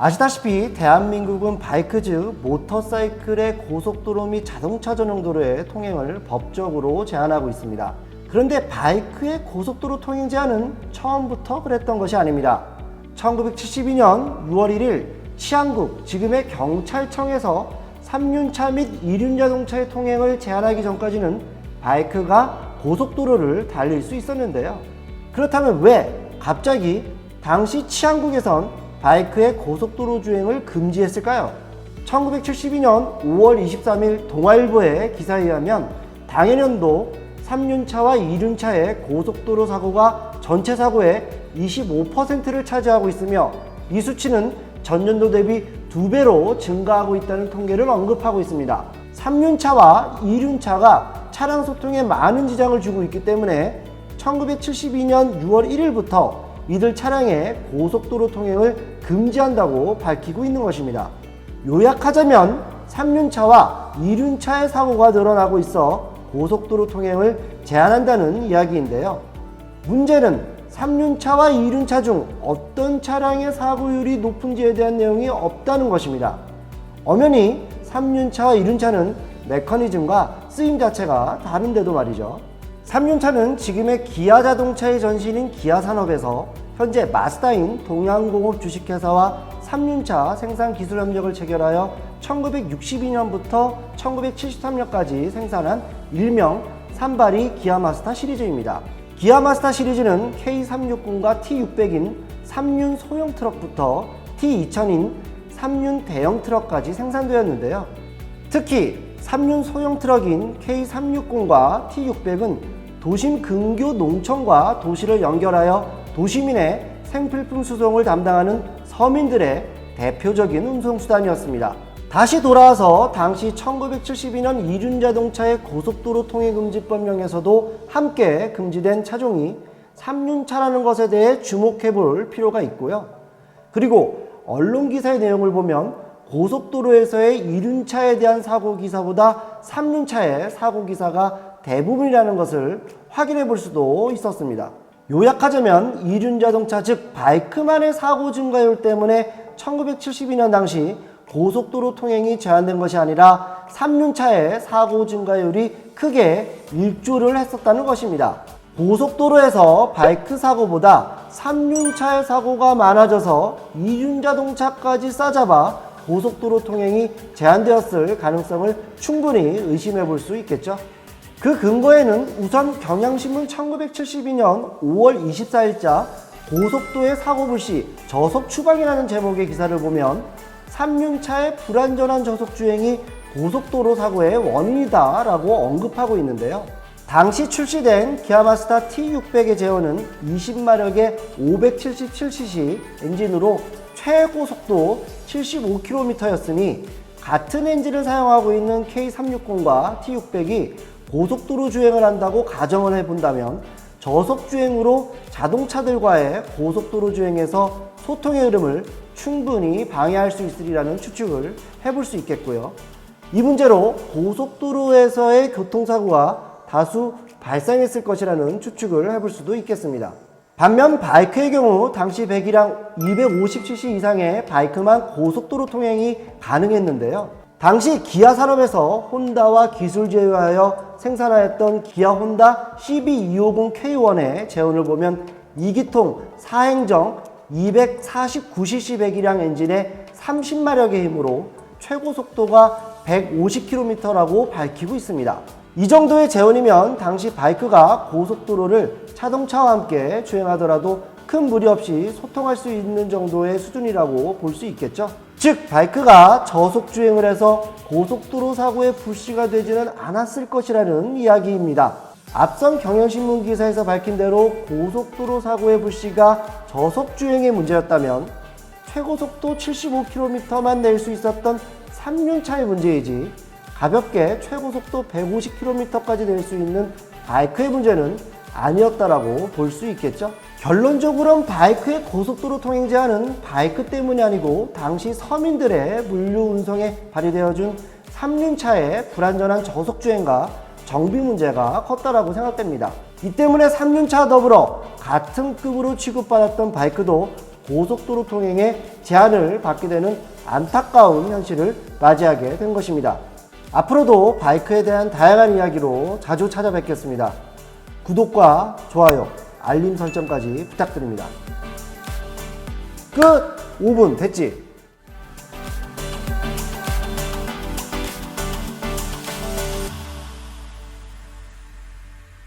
아시다시피 대한민국은 바이크 즉 모터사이클의 고속도로 및 자동차 전용 도로의 통행을 법적으로 제한하고 있습니다. 그런데 바이크의 고속도로 통행 제한은 처음부터 그랬던 것이 아닙니다. 1972년 6월 1일 치안국, 지금의 경찰청에서 3륜차 및 2륜 자동차의 통행을 제한하기 전까지는 바이크가 고속도로를 달릴 수 있었는데요. 그렇다면 왜 갑자기 당시 치안국에선 바이크의 고속도로 주행을 금지했을까요? 1972년 5월 23일 동아일보의 기사에 의하면 당해년도 3륜차와 2륜차의 고속도로 사고가 전체 사고의 25%를 차지하고 있으며 이 수치는 전년도 대비 2배로 증가하고 있다는 통계를 언급하고 있습니다. 3륜차와 2륜차가 차량 소통에 많은 지장을 주고 있기 때문에 1972년 6월 1일부터 이들 차량의 고속도로 통행을 금지한다고 밝히고 있는 것입니다. 요약하자면 3륜차와 2륜차의 사고가 늘어나고 있어 고속도로 통행을 제한한다는 이야기인데요. 문제는 3륜차와 2륜차 중 어떤 차량의 사고율이 높은지에 대한 내용이 없다는 것입니다. 엄연히 3륜차와 2륜차는 메커니즘과 쓰임 자체가 다른데도 말이죠. 3륜차는 지금의 기아 자동차의 전신인 기아산업에서 현재 마스다인 동양공업 주식회사와 3륜차 생산 기술 협력을 체결하여 1962년부터 1973년까지 생산한 일명 산발이 기아마스터 시리즈입니다. 기아마스터 시리즈는 K360과 T600인 3륜 소형 트럭부터 T2000인 3륜 대형 트럭까지 생산되었는데요. 특히 3륜 소형 트럭인 K360과 T600은 도심 근교 농촌과 도시를 연결하여 도시민의 생필품 수송을 담당하는 서민들의 대표적인 운송수단이었습니다. 다시 돌아와서 당시 1972년 2륜 자동차의 고속도로 통행금지법령에서도 함께 금지된 차종이 3륜차라는 것에 대해 주목해 볼 필요가 있고요. 그리고 언론기사의 내용을 보면 고속도로에서의 2륜차에 대한 사고기사보다 3륜차의 사고기사가 대부분이라는 것을 확인해 볼 수도 있었습니다. 요약하자면 2륜 자동차 즉 바이크만의 사고 증가율 때문에 1972년 당시 고속도로 통행이 제한된 것이 아니라 3륜차의 사고 증가율이 크게 일조를 했었다는 것입니다. 고속도로에서 바이크 사고보다 3륜차의 사고가 많아져서 2륜 자동차까지 싸잡아 고속도로 통행이 제한되었을 가능성을 충분히 의심해 볼 수 있겠죠. 그 근거에는 우선 경향신문 1972년 5월 24일자 고속도의 사고 불시 저속 추방이라는 제목의 기사를 보면 3륜차의 불안전한 저속 주행이 고속도로 사고의 원인이다 라고 언급하고 있는데요. 당시 출시된 기아마스터 T600의 제어는 20마력의 577cc 엔진으로 최고 속도 75km였으니 같은 엔진을 사용하고 있는 K360과 T600이 고속도로 주행을 한다고 가정을 해본다면 저속 주행으로 자동차들과의 고속도로 주행에서 소통의 흐름을 충분히 방해할 수 있으리라는 추측을 해볼 수 있겠고요. 이 문제로 고속도로에서의 교통사고가 다수 발생했을 것이라는 추측을 해볼 수도 있겠습니다. 반면 바이크의 경우 당시 배기량 250cc 이상의 바이크만 고속도로 통행이 가능했는데요. 당시 기아산업에서 혼다와 기술 제휴하여 생산하였던 기아 혼다 CB250K1의 제원을 보면 2기통 4행정 249cc 배기량 엔진의 30마력의 힘으로 최고 속도가 150km라고 밝히고 있습니다. 이 정도의 제원이면 당시 바이크가 고속도로를 자동차와 함께 주행하더라도 큰 무리 없이 소통할 수 있는 정도의 수준이라고 볼 수 있겠죠. 즉 바이크가 저속 주행을 해서 고속도로 사고의 불씨가 되지는 않았을 것이라는 이야기입니다. 앞선 경향신문 기사에서 밝힌 대로 고속도로 사고의 불씨가 저속 주행의 문제였다면 최고속도 75km만 낼 수 있었던 3륜차의 문제이지 가볍게 최고속도 150km까지 낼 수 있는 바이크의 문제는 아니었다라고 볼 수 있겠죠. 결론적으로는 바이크의 고속도로 통행 제한은 바이크 때문이 아니고 당시 서민들의 물류 운송에 발휘되어준 3륜차의 불안전한 저속주행과 정비 문제가 컸다라고 생각됩니다. 이 때문에 3륜차와 더불어 같은 급으로 취급받았던 바이크도 고속도로 통행에 제한을 받게 되는 안타까운 현실을 맞이하게 된 것입니다. 앞으로도 바이크에 대한 다양한 이야기로 자주 찾아뵙겠습니다. 구독과 좋아요, 알림 설정까지 부탁드립니다. 끝! 5분 됐지?